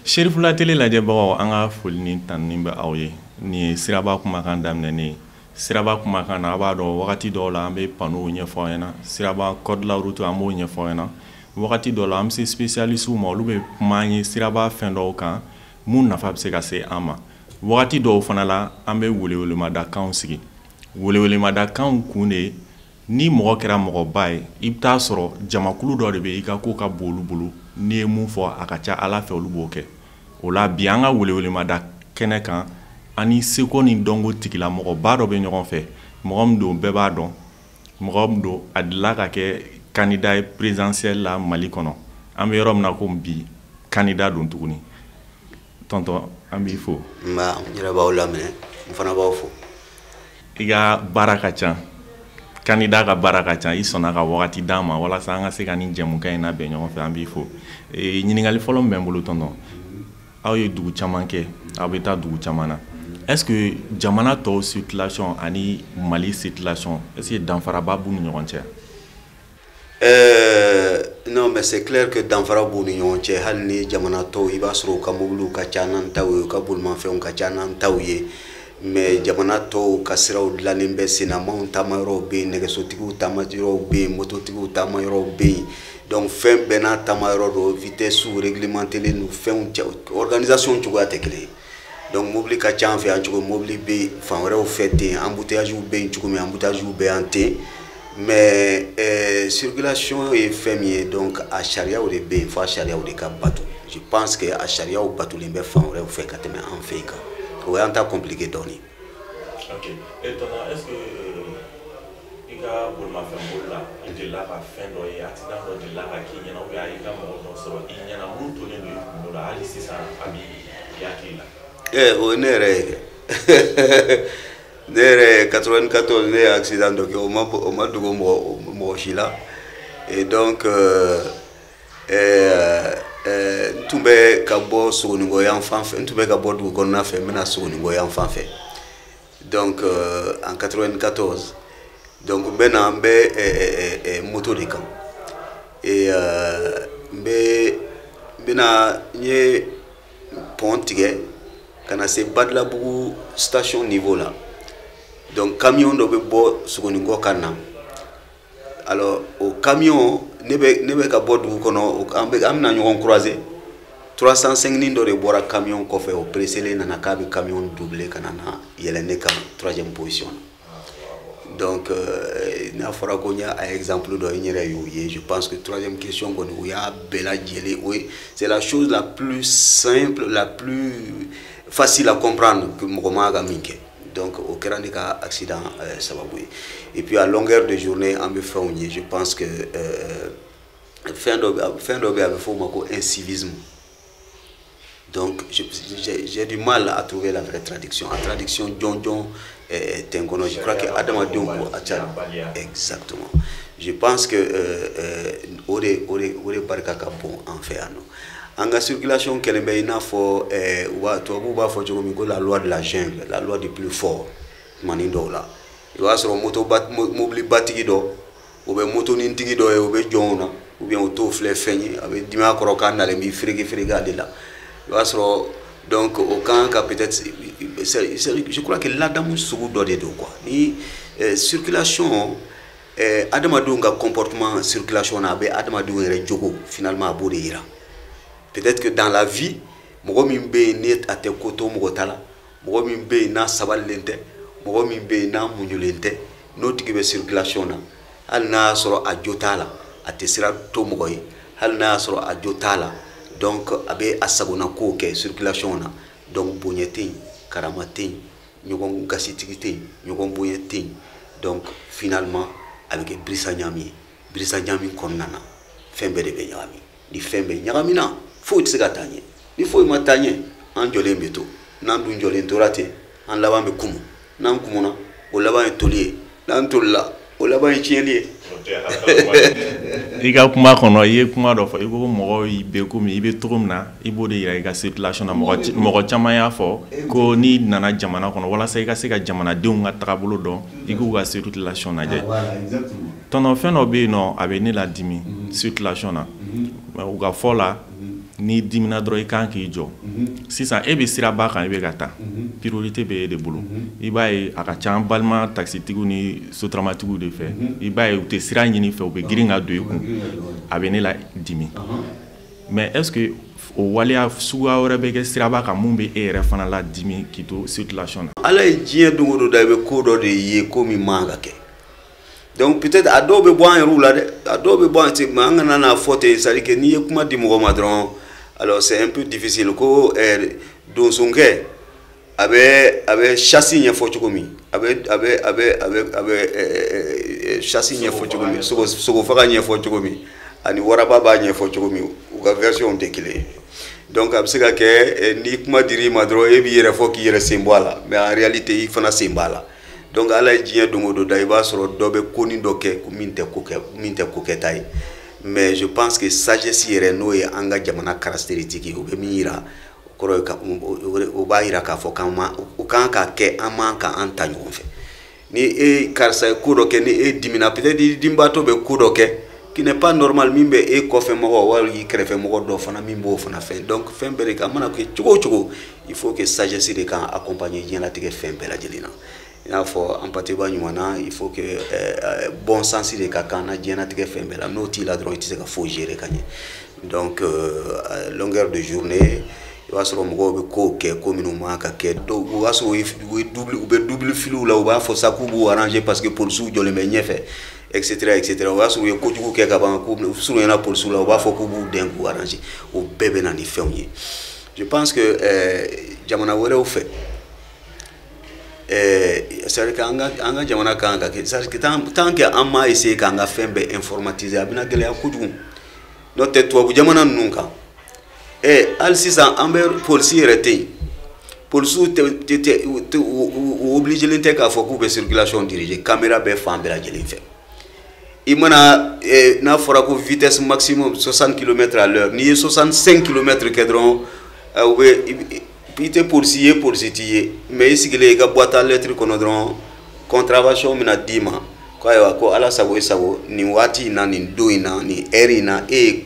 Cherif la télé lajɛbagaw an ka foli ni tanni bɛ aw ye ni ye siraba kumakan daminɛnen ye siraba kumakan na a b'a dɔn wagati dɔw la an bɛ paneau ɲɛfɔ aw ɲɛna siraba code la route an b'o ɲɛfɔ aw ɲɛna wagati dɔw la an bɛ se spécialiste ma olu bɛ kuma an ye siraba fɛn dɔw kan mun nafa bɛ se ka se an ma wagati dɔw fana la an bɛ welewelemadakanw sigi welewelemadakanw kun de ni mɔgɔ kɛra mɔgɔba ye i bɛ taa sɔrɔ jamakulu dɔ de bɛ i ka ko ka bon olu bolo n'i ye mun fɔ a ka ca ala fɛ olu b'o kɛ o la bi an ka welewelemada kɛnɛ kan ani seko ni dɔnko tigila mɔgɔba dɔ bɛ ɲɔgɔn fɛ mɔgɔ min don bɛɛ b'a dɔn mɔgɔ min don a dilila ka kɛ candidat présidentiel la Mali kɔnɔ an bɛ yɔrɔ min na ko bi candidat don tuguni tonton an b'i fo. N yɛrɛ b'aw lamɛn n fana b'aw fo. I ka baara ka ca candidat ka baara ka ca i sɔnna ka wagati d'an ma walasa an ka se ka nin jɛmukan in labɛn ɲɔgɔn fɛ an b'i fo ɲininkali fɔlɔ min bɛ n bolo tonton aw ye dugu caman kɛ aw bɛ taa dugu caman na est-ce que jamana tɔw situation ani Mali situation est-ce que danfaraba b'u ni ɲɔgɔn cɛ? Non mais c'est clair que danfara b'u ni ɲɔgɔn cɛ hali ni jamana tɔw i b'a sɔrɔ u ka mobiliw ka ca n'an taw ye u ka bolimafɛnw ka ca n'an taw ye mais jamana tɔw ka siraw dilannen bɛ sennamanw taamayɔrɔw bɛ yen nɛgɛsotigiw taamayɔrɔw bɛ yen mototigiw taamayɔrɔw bɛ yen donc fɛn bɛɛ n'a taamayɔrɔ don vitesse réglementelen don fɛnw organisation cogoya tɛ kelen ye donc mobili ka ca an fɛ yan cogo mobili bɛ fan wɛrɛw fɛ ten embouteillage bɛ yen cogo min embouteillage bɛ yan ten mais circulation ye fɛn min ye donc a sariyaw de bɛ yen fo a sariyaw de ka bato je pense que a sariyaw batolen bɛ fan wɛrɛw fɛ ka tɛmɛ an fɛ yen kan o y'an ta compliqué dɔɔni. Ok et tonton est-ce que i ka bolimafɛn boli la i delila ka fɛn dɔ ye accident dɔ delila ka k'i ɲɛna ou bien i ka mɔgɔ dɔ sɔrɔ i ɲɛna mun tolen don i kunkolo la hali sisan a b'i hakili la? O ye ne yɛrɛ ye ne yɛrɛ 94 ne ye accident dɔ kɛ o ma dogo mɔgɔ si la et donc n tun bɛ ka bɔ Sogonikɔ yan fan fɛ n tun bɛ ka bɔ dugu kɔnɔna fɛ n bɛna Sogonikɔ yan fan fɛ donc en 94 donc n bɛ moto de kan et n ye pont tigɛ ka na se Badalabugu station niveau la donc camion dɔ bɛ bɔ Sogonikɔ ka na alors o camion ne bɛ ka bɔ dugu kɔnɔ an bɛna ɲɔgɔn croiser 305 nin dɔ de bɔra camion kɔfɛ o presselen nana k'a bɛ camion doubler ka na yɛlɛ ne kan 3e position donc n'a fɔra ko n y'a exemple dɔ n yɛrɛ y'o ye je pense que 3e question kɔni o y'a bɛɛ lajɛlen o ye c'est la chose la plus simple la plus facile à comprendre que mɔgɔ ma ka min kɛ donc au kɛra ne ka accident sababu ye et puis à longueur de journée an bɛ fɛnw ye je pense que fɛn dɔ bɛ a bɛ fɔ o ma ko incivisme donc j'ai du mal à trouver la vraie traduction en traduction jɔnjɔn tɛ n kɔnɔ je crois que adamadenw ko a ca exactement je pense que o de barika ka bon an fɛ yan nɔ an ka circulation kɛlen bɛ i n'a fɔ tubabuw b'a fɔ cogo min ko la loi de la jungle la loi du plus fort tumanin dɔw la i b'a sɔrɔ mobilibatigi dɔ o bɛ motonintigi dɔ ye o bɛ jɔnw na ou bien o t'o filɛ fɛn ye a bɛ dimi a kɔrɔ k'a nalen b'i fereke ale la i b'a sɔrɔ donc o kan ka peut-être je crois que ladamu sugu dɔ de don quoi ni circulation adamadenw ka comportement circulation na a bɛ adamadenw yɛrɛ jogo finalement a b'o de yira peut-être que dans la vie mɔgɔ min bɛ yen ni a tɛ ko to mɔgɔ ta la mɔgɔ min bɛ yen n'a sabalilen tɛ mɔgɔ min bɛ yen n'a muɲulen tɛ n'o tigi bɛ circulation na hali n'a y'a sɔrɔ a jo t'a la a tɛ sira to mɔgɔ ye hali n'a y'a sɔrɔ a jo t'a la donc a bɛ a sagona kow kɛ circulation na donc bonya tɛ yen karama tɛ yen ɲɔgɔn gasitigi tɛ yen ɲɔgɔn bonya tɛ yen donc finalement a bɛ kɛ birisa ɲami ye birisa ɲami kɔnɔna na fɛn bɛɛ de bɛ ɲagami ni fɛn bɛɛ ɲagamina foyi tɛ se ka taa ɲɛ ni foyi ma taa ɲɛ an jɔlen bɛ to n'an dun jɔlen tora ten an laban bɛ kumu n'an kumuna o laban ye toli ye n'an tolila o laban ye tiɲɛli ye. I ka kuma kɔnɔ i ye kuma dɔ fɔ i ko mɔgɔw bɛ komi i bɛ cogo min na i b'o de yira i ka circulation na mɔgɔ caman y'a fɔ ko n'i nana jamana kɔnɔ walasa i ka se ka jamanadenw ka tagabolo dɔn i k'u ka circulation lajɛ tɔnɔ fɛn dɔ bɛ yen nɔ a bɛ ne ladimi circulation na u ka fɔ la ni dimina dɔrɔn i kan k'i jɔ sisan e bɛ siraba kan i bɛ ka taa priorité bɛ e de bolo i b'a ye a ka ca an balima taxitigiw ni sotaramatigiw de fɛ i b'a ye u tɛ sira ɲini fɛ u bɛ girin ka don i kun a bɛ ne la dimi mais est-ce que o waleya suguya wɛrɛ bɛ kɛ siraba kan mun bɛ e yɛrɛ fana la dimi k'i to circulation na ala ye diɲɛ don o don da i bɛ ko dɔ de ye ko min man ka kɛ donc peut-être a dɔw bɛ bɔ an yɛrɛw la dɛ a dɔw bɛ bɔ an tɛ mais an kana n'a fɔ ten c'est à dire que n'i ye kuma di mɔgɔ ma dɔrɔn alors c'est un peu difficile ko donsonkɛ a bɛ chasse ɲɛfɔ cogo min a bɛ chasse ɲɛfɔ cogo min sogofaga ɲɛfɔ cogo min ani waraba b'a ɲɛfɔ cogo min u ka version tɛ kelen ye donc a bɛ se ka kɛ ni kuma dir'i ma dɔrɔn e b'i yɛrɛ fɔ k'i yɛrɛ sen bɔ a la mais en réalité i fana sen b'a la donc ala ye diɲɛ don o don da i b'a sɔrɔ dɔ bɛ konin dɔ kɛ min tɛ ko kɛta ye mais je pense que sagesse yɛrɛ n'o ye an ka jamana caractéristique ye o bɛ min yira o kɔrɔ ye o b'a yira k'a fɔ o kan ka kɛ an man ka an ta ɲɔgɔn fɛ ni e karisa ye ko dɔ kɛ ni e dimina peut-être i dimbaatɔ bɛ ko dɔ kɛ qui n'est pas normal min bɛ e kɔfɛ mɔgɔ wala i kɛrɛfɛ mɔgɔ dɔ fana min b'o fana fɛ donc fɛn bɛɛ de kan mana kɛ cogo o cogo il faut que sagesse de kan accompagner diɲɛlatigɛ fɛn bɛɛ lajɛlen na i n'a fɔ an patiba ɲuman na il faut que bon sens de ka kan na diɲɛlatigɛ fɛn bɛɛ la n'o t'i la dɔrɔn i tɛ se ka foyi gérer ka ɲɛ donc longueur de journée i b'a sɔrɔ mɔgɔw bɛ kow kɛ ko minnu man ka kɛ dɔw o b'a sɔrɔ u bɛ double filiw la u b'a fɔ sa k'u b'u arranger parce que policiw jɔlen bɛ ɲɛfɛ etc etc o b'a sɔrɔ u ye kojugu kɛ ka ban k'u surunyana policiw la u b'a fɔ k'u b'u den k'u arranger o bɛɛ bɛ na ni fɛnw ye je pense que jamana wɛrɛw fɛ c'est-à-dire qu'an ka jamana kan ka kɛ c'est-à-dire que tant que an m'a essayer k'an ka fɛn bɛɛ informatiser a bɛna gɛlɛya kojugu n'o tɛ tubabu jamana ninnu kan hali sisan an bɛ polisi yɛrɛ tɛ yen polisiw u obligelen tɛ k'a fɔ k'u bɛ circulation diriger caméra bɛɛ fan bɛɛ lajɛlen fɛ i mana n'a fɔra ko vitesse maximum 60 km/h n'i ye 65 km kɛ dɔrɔn u bɛ i tɛ polisi ye polisi t'i ye mais i sigilen i ka boîte à lettres kɔnɔ dɔrɔn contravention bɛna d'i ma ko ayiwa ko ala sago i sago nin waati in na nin don in na nin heure in na e ye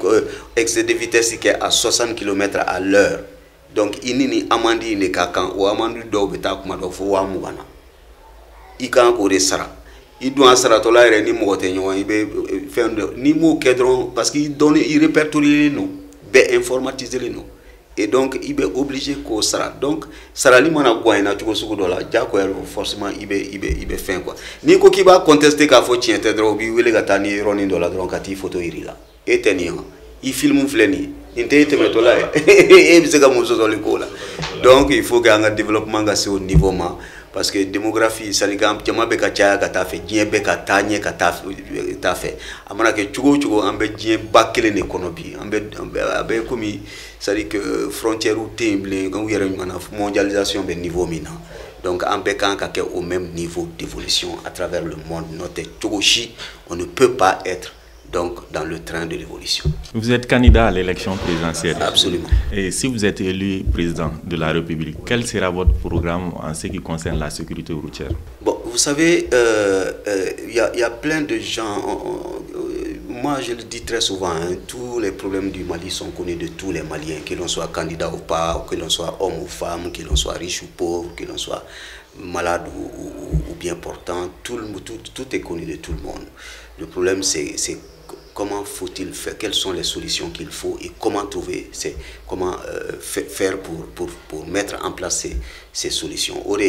excès de vitesse kɛ à 60 km/h donc i ni nin amende in de ka kan o amende dɔw bɛ taa kuma dɔ fo 20,000 na i kan k'o de sara i dun a saratɔla yɛrɛ ni mɔgɔ tɛ ɲɔgɔn i bɛ fɛn dɔ n'i m'o kɛ dɔrɔn parce que i répertorié non bɛɛ informatisé non et donc i bɛ obligé k'o sara donc sarali mana guwan na cogo sugu dɔ la jagoya forcément i bɛ fɛn quoi n'i ko k'i b'a contester k'a fɔ tiɲɛ tɛ dɔrɔn u b'i wele ka taa ni yɔrɔnin dɔ la dɔrɔn ka t'i photo yir'i la e tɛ nin ye i film filɛ nin ye nin tɛ e tɛmɛtɔla ye e bɛ se ka mun sɔsɔli k'o la donc il faut que an ka développement ka se au niveau ma parce que démographie c'est à dire jama bɛ ka caya ka taa fɛ diɲɛ bɛ ka taa ɲɛ ka taa fɛ a mana kɛ cogo o cogo an bɛ diɲɛ ba kelen de kɔnɔ bi a bɛ komi c'est à dire que frontière tɛ yen bilen u yɛrɛ ɲuman na mondialisation bɛ niveau min na donc an bɛɛ kan ka kɛ au même niveau d'évolution à travers le monde n'o tɛ cogo si on ne peut pas être donc dans le train de l'évolution. Vous êtes candidat à l'élection présidentielle. Absolument. Et si vous êtes élu président de la République, quel sera votre programme en ce qui concerne la sécurité routière? Bon, vous savez, il y a plein de gens, moi je le dis très souvent, hein, tous les problèmes du Mali sont connus de tous les Maliens, que l'on soit candidat ou pas, que l'on soit homme ou femme, que l'on soit riche ou pauvre, que l'on soit malade ou bien portant, tout est connu de tout le monde. Le problème c'est comment faut-il faire, quelles sont les solutions qu'il faut et comment trouver, comment faire pour mettre en place ces solutions. Ore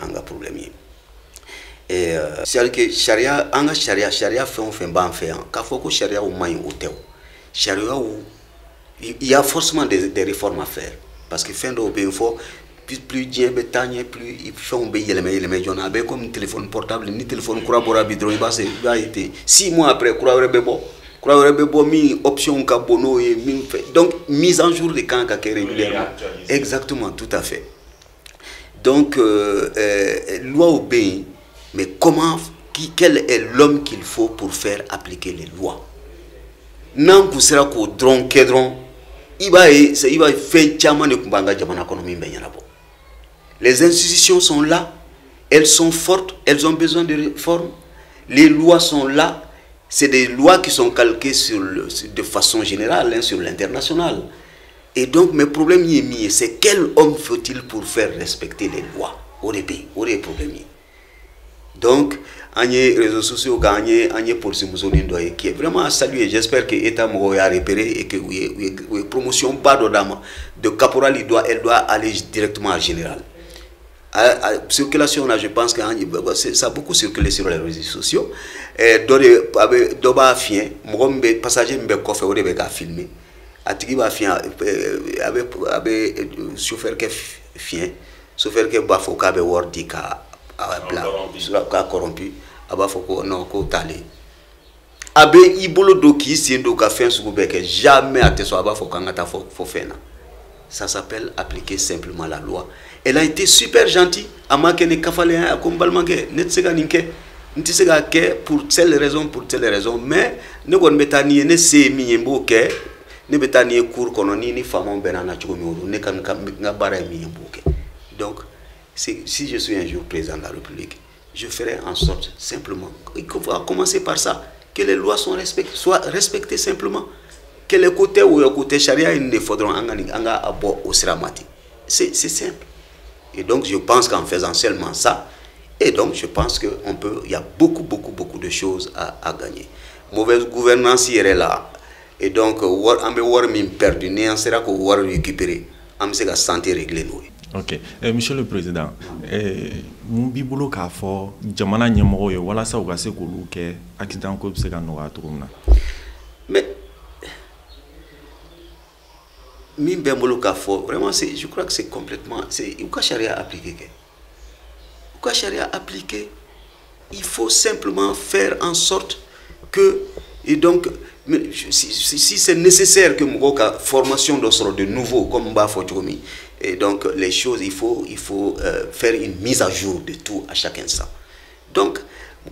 anga problème. Et c'est que charia anga charia fait on fait ban fait quand faut que charia au moins au théo. Charia où il y a forcément des réformes à faire parce que fin de il faut plus bien bétagne plus il faut on payer les gens avec comme téléphone portable ni téléphone courant bidron il va être 6 mois après courant bebo mi option kabono et donc mise en jour de camp régulièrement exactement tout à fait donc loi obéit mais comment quel est l'homme qu'il faut pour faire appliquer les lois nan kusera ko dron kedron il va faire chama ne kumbanga jamana konomi benyarabo. Les institutions sont là, elles sont fortes, elles ont besoin de réformes. Les lois sont là, c'est des lois qui sont calquées de façon générale sur l'international. Et donc, mes problèmes, c'est quel homme faut-il pour faire respecter les lois au pays, au problème. Donc, les réseaux sociaux, les qui est vraiment à saluer. J'espère que l'État m'a repéré et que la promotion de caporal, elle doit aller directement à général. Circulation là, je pense que ça a beaucoup circulé sur les réseaux sociaux. Doba fien, mon passager me coffre au début à filmer. Atigi ba fien avec chauffeur qui fien, chauffeur qui bafoka be wordi ka corrompu, abafoko non ko tali. Abe ibolo do ki siendo ka fin su beke jamais ateso abafoka ngata fo fena. Ça s'appelle appliquer simplement la loi. Elle a été super gentille. Amake ne kafale a kombalmanke netsega ninke ntisega ke pour telle raison mais ne gon betani ne se mi mbo ke ne betani cour kono ni femme benana chugomi ne kan ngabara mi mbo ke. Donc si je suis un jour président de la République, je ferai en sorte simplement, il faut commencer par ça, que les lois soient respectées simplement, que les côtés ou les côtés charia il ne faudront anga abo au siramati. C'est simple. Et donc je pense qu'en faisant seulement ça, et donc je pense que il y a beaucoup de choses à gagner. Mauvaise gouvernance il est là. Et donc on peut voir même perdu, ne sera que voir récupérer, on se la santé réglée. Ok, Monsieur le Président, mon bibolo k'a fɔ jamana ɲɛmɔgɔw ye walasa u ka se k'olu kɛ accident ko bɛ se ka nɔgɔya cogo min na. Mais min bɛ n bolo k'a fɔ vraiment je crois que c'est complètement u ka charia appliquer u ka charia appliquer. Il faut simplement faire en sorte que et donc si c'est nécessaire que mon ka formation de nouveau comme b'a fɔ cogo min. Et donc les choses, il faut faire une mise à jour de tout à chaque instant. Donc,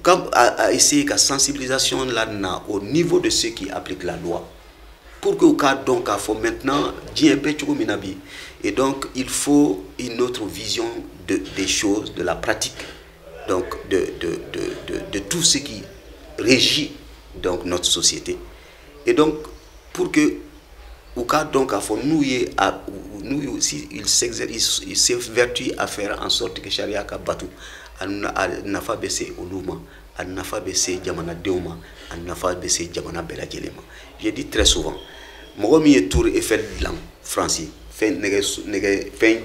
quand à essayer la sensibilisation là au niveau de ceux qui appliquent la loi, pour que donc maintenant et donc il faut une autre vision des choses, de la pratique, donc de tout ce qui régit donc notre société. Et donc pour que ou cas donc nous si il s'évertue à faire en sorte que charia ka batu nafa bese oluma nafa bese jamana deuma nafa bese jamana bela jelema. Je dis très souvent mo mi tour Eiffel blanc français fen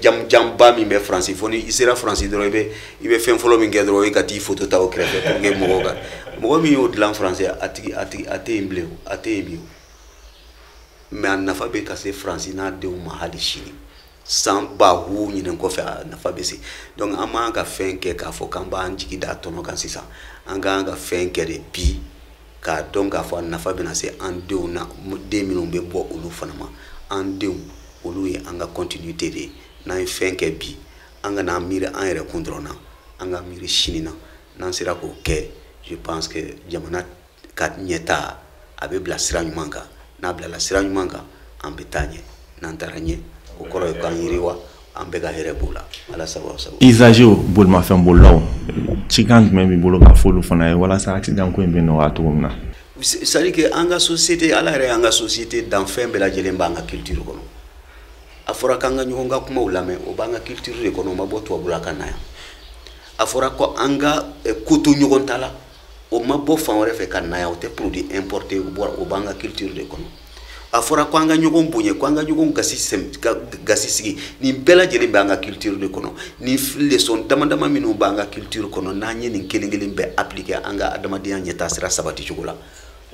jam ba mi be français foni isera français drobe ibe fen folo mi ngedro e kati photo ta o crève pour nge mo mi o blanc français ati imbleu ati imbleu. Mais en nafa be kase français na de mahali chini sans bahu ni ko fa nafa be si donc ama ka fen ke ka fo kan ba njiki da tono kan sisa anga fen ke de bi ka donc ka fo nafa be na se en de na 2000 be bo ulu fanama en de ulu e anga continuité de na fen ke bi anga na mire en re contrôle anga mire chini na sera ko ke. Je pense que jamana kat nyeta abe bla siranu manga na bla la siranu manga ambetanye nantaranye ukoro kan yiriwa ambega herebula ala sababu Isajo bolma fen bolaw chigang même bolo ka folu fana wala sa accident ko be no atumna. C'est à dire que anga société ala re anga société dans fin bela jelemba anga culture kono afora kanga nyonga kuma ulame obanga culture de kono maboto abulaka na afora ko anga kutu nyogontala o mabo fanwore fe kanaya o te produit importé o banga culture de kono afora ko anga nyogon bunye ko anga nyogon gasi sigi ni bela jeli banga culture de kono ni leçon dama minu banga culture kono na nye ni kelengele be appliquer anga adama dia nyeta sira sabati chugula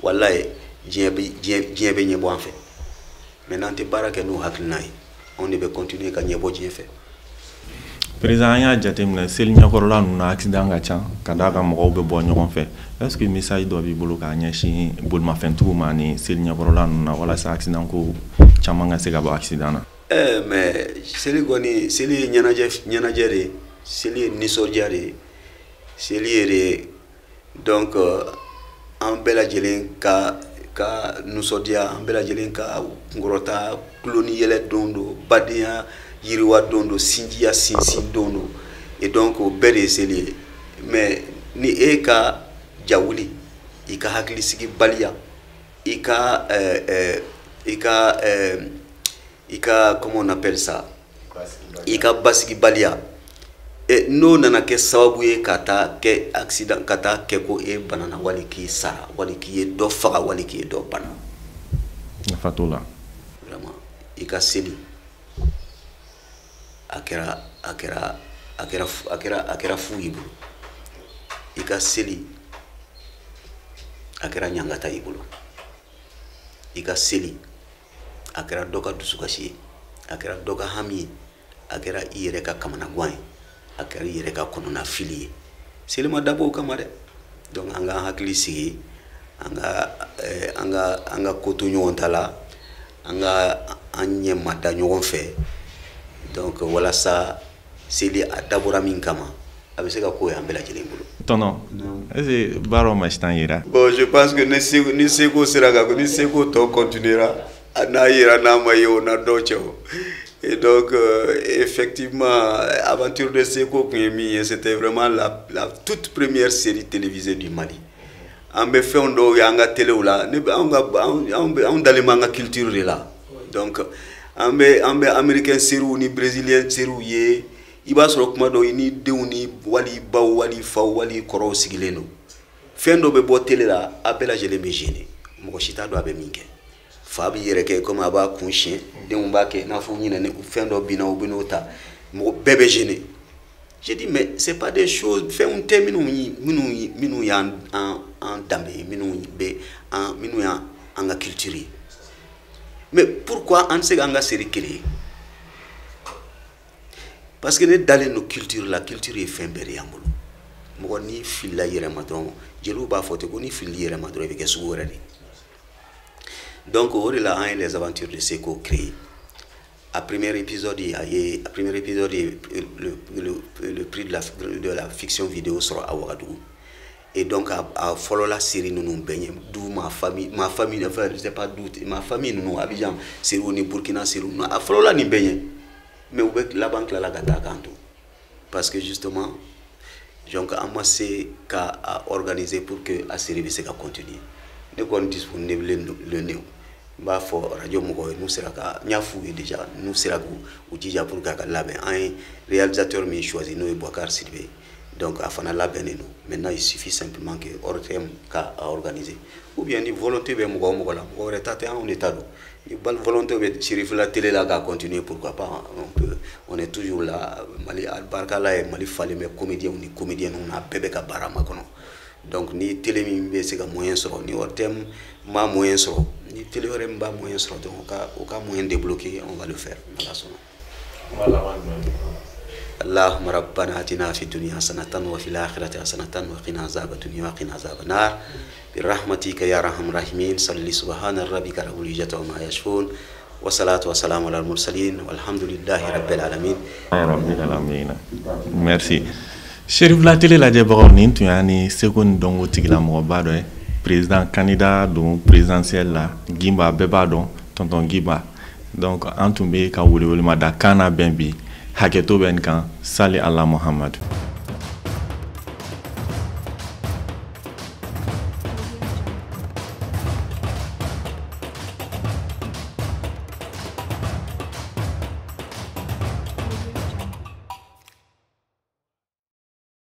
wallahi jiebe nyebo en fait maintenant te baraka no haklinai on devait continuer ka nyebo jien fait. Président ya jatemna sel nyakorola na accident ga chan kada ga mo be bo nyokon fe est-ce que message do bi bolo ka nyashi bolma fentu mani sel nyakorola na wala sa accident ko chamanga se ga ba accident na mais sel goni sel nyanaje sel nisordiare sel yere donc en bela jelen ka nusordia en bela jelen ka ngorota cloni yele dondo badia yiriwa dondo sinjiya sinsin dondo et donc au bere seli mais ni eka jawuli ika hakili sigi balia ika comment on appelle ça, ika basiki balia e no nana ke sababu ye kata ke accident kata ke ko e banana wali ki sara wali ki do faga wali ki do bana fatula vraiment ika seli akera fu ibu ika seli akera nyangata ibulo ika seli akera doka dusukasi akera doka hami akera iyere ka kamana gwai akera iyere ka konona fili seli ma dabo kamare donc anga hakili sigi anga koto nyon tala anga anye mata nyon fe donc wala sa seli adabora min kama avec ka ko yambela jelembulu tono est baro mastanyira bon je pense que ni seko sera ka ni seko to continuera na ira na mayo na docho et donc effectivement aventure de Seko c'était vraiment la toute première série télévisée du Mali on be fait on yanga télé là on dans les manga culture là donc on be américain série ni brésilien série il va sur comment do ni deuni wali ba wali fa wali koro sigileno fendo be bo télé là appela je les mégine mo chita do abe minge fabi yereke comme aba kunchien de mbake na fu nyina ne fendo bina obinota mo bébé gêné. J'ai dit mais c'est pas des choses fait un terme minu ya en damé minu be en minu ya en culture. Mais pourquoi on sait anga série créée? Parce que dans nos cultures la culture est fin beri amul. Mo ni fil la yere madron jelu ba fote ko ni fil yere madron avec sourari. Donc, au-delà les aventures de Seko créées. À premier épisode, le prix de la fiction vidéo sera à Ouagadougou. Et donc, à follow la série, nous nous baignons. D'où ma famille, enfin, je sais pas d'où, ma famille, nous, Abidjan, c'est où, Burkina, c'est où, à follow la, nous baignons. Mais la banque, là, la gata, parce que justement, donc, amassé qu'à organiser pour que la série puisse continuer. Nous sommes disponibles le néo. Bah for radio mogo nous sera ka nyafu déjà nous sera ou déjà pour ka labe un réalisateur mais choisi nous Boubacar Sidibé donc afana labe nous maintenant il suffit simplement que ortem ka à organiser ou bien ni volonté be mogo la mogo retate en état ni bal volonté be chérif la télé là ka continuer pourquoi pas on est toujours là Mali Albarka là et Mali fallait mais comédien ou ni comédien on a bébé ka barama kono donc ni télé mi be c'est ka moyen sur ni ortem ma moyen sur ni télé aurait pas moyen sur donc au cas moyen débloqué on va le faire اللهم ربنا آتنا في الدنيا حسنة وفي الآخرة حسنة وقنا عذاب الدنيا وقنا عذاب النار برحمتك يا أرحم الراحمين صلي سبحان ربك رب العزة عما يصفون والصلاة والسلام على المرسلين والحمد لله رب العالمين رب العالمين merci Chérif la télé la débord ni tu ani seconde dongo tigla mo bado président candidat donc présidentiel la Gimba beba don tonton Gimba donc antumbe ka wuli ma da kana benbi haketo ben kan sali Allah Muhammad